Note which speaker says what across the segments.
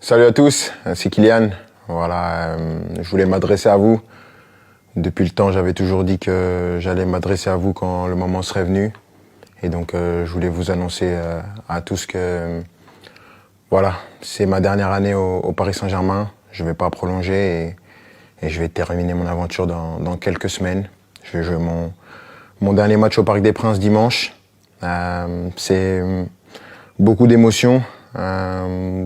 Speaker 1: Salut à tous, c'est Kylian. Voilà, je voulais m'adresser à vous. Depuis le temps, j'avais toujours dit que j'allais m'adresser à vous quand le moment serait venu. Et donc, je voulais vous annoncer à tous que voilà, c'est ma dernière année au Paris Saint-Germain. Je ne vais pas prolonger et je vais terminer mon aventure dans quelques semaines. Je vais jouer mon dernier match au Parc des Princes dimanche. C'est beaucoup d'émotions,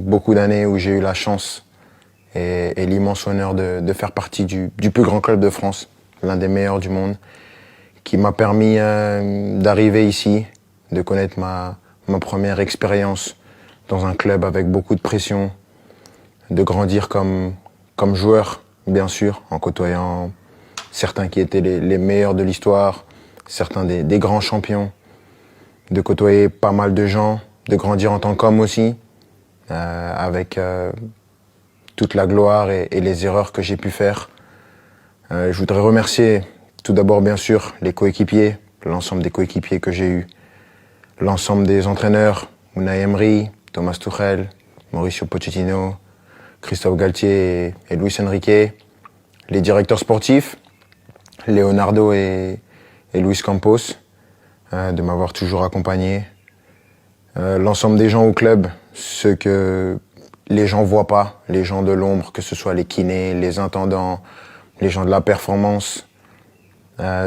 Speaker 1: beaucoup d'années où j'ai eu la chance et l'immense honneur de faire partie du plus grand club de France, l'un des meilleurs du monde, qui m'a permis d'arriver ici, de connaître ma première expérience dans un club avec beaucoup de pression, de grandir comme joueur, bien sûr, en côtoyant certains qui étaient les meilleurs de l'histoire, certains des grands champions, de côtoyer pas mal de gens, de grandir en tant qu'homme aussi, avec toute la gloire et les erreurs que j'ai pu faire. Je voudrais remercier tout d'abord, bien sûr, les coéquipiers, l'ensemble des coéquipiers que j'ai eus, l'ensemble des entraîneurs, Unai Emery, Thomas Tuchel, Mauricio Pochettino, Christophe Galtier et Luis Enrique, les directeurs sportifs, Leonardo et Luis Campos, de m'avoir toujours accompagné, l'ensemble des gens au club, ceux que les gens voient pas, les gens de l'ombre, que ce soit les kinés, les intendants, les gens de la performance,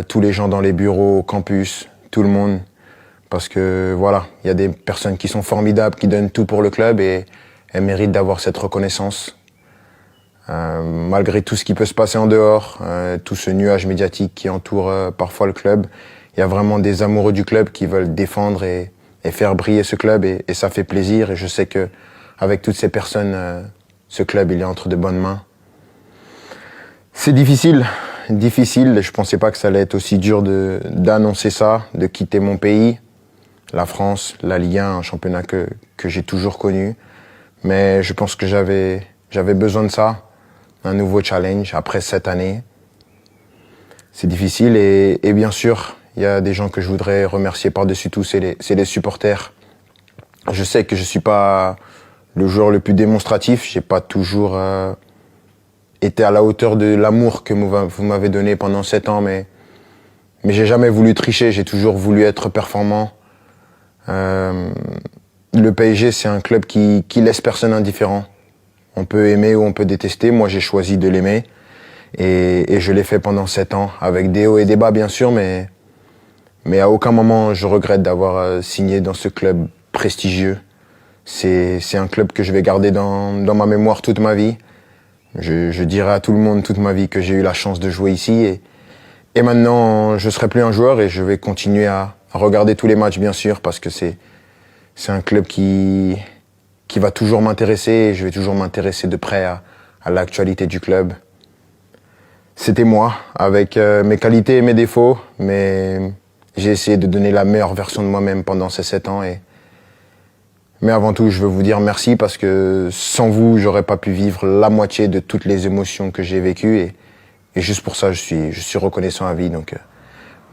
Speaker 1: tous les gens dans les bureaux, au campus, tout le monde. Parce que voilà, il y a des personnes qui sont formidables, qui donnent tout pour le club et elles méritent d'avoir cette reconnaissance. Malgré tout ce qui peut se passer en dehors, tout ce nuage médiatique qui entoure parfois le club, il y a vraiment des amoureux du club qui veulent défendre et faire briller ce club et ça fait plaisir. Et je sais que avec toutes ces personnes, ce club il est entre de bonnes mains. C'est difficile. Je pensais pas que ça allait être aussi dur d'annoncer ça, de quitter mon pays, la France, la Ligue 1, un championnat que j'ai toujours connu. Mais je pense que j'avais besoin de ça, un nouveau challenge après 7 années. C'est difficile et bien sûr, il y a des gens que je voudrais remercier par-dessus tout, c'est les supporters. Je sais que je suis pas le joueur le plus démonstratif, j'ai pas toujours été à la hauteur de l'amour que vous m'avez donné pendant 7 ans, mais j'ai jamais voulu tricher, j'ai toujours voulu être performant. Le PSG, c'est un club qui laisse personne indifférent. On peut aimer ou on peut détester, moi j'ai choisi de l'aimer et je l'ai fait pendant 7 ans, avec des hauts et des bas bien sûr, mais à aucun moment je regrette d'avoir signé dans ce club prestigieux. C'est un club que je vais garder dans ma mémoire toute ma vie. Je dirai à tout le monde toute ma vie que j'ai eu la chance de jouer ici et maintenant je serai plus un joueur et je vais continuer à regarder tous les matchs bien sûr parce que c'est un club qui va toujours m'intéresser et je vais toujours m'intéresser de près à l'actualité du club. C'était moi, avec mes qualités et mes défauts, mais j'ai essayé de donner la meilleure version de moi-même pendant ces 7 ans mais avant tout, je veux vous dire merci parce que sans vous, j'aurais pas pu vivre la moitié de toutes les émotions que j'ai vécues et juste pour ça, je suis reconnaissant à vie. Donc,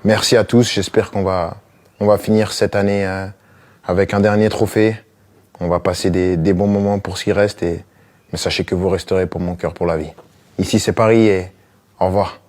Speaker 1: merci à tous. J'espère qu'on va finir cette année avec un dernier trophée. On va passer des bons moments pour ce qui reste mais sachez que vous resterez pour mon cœur pour la vie. Ici, c'est Paris et au revoir.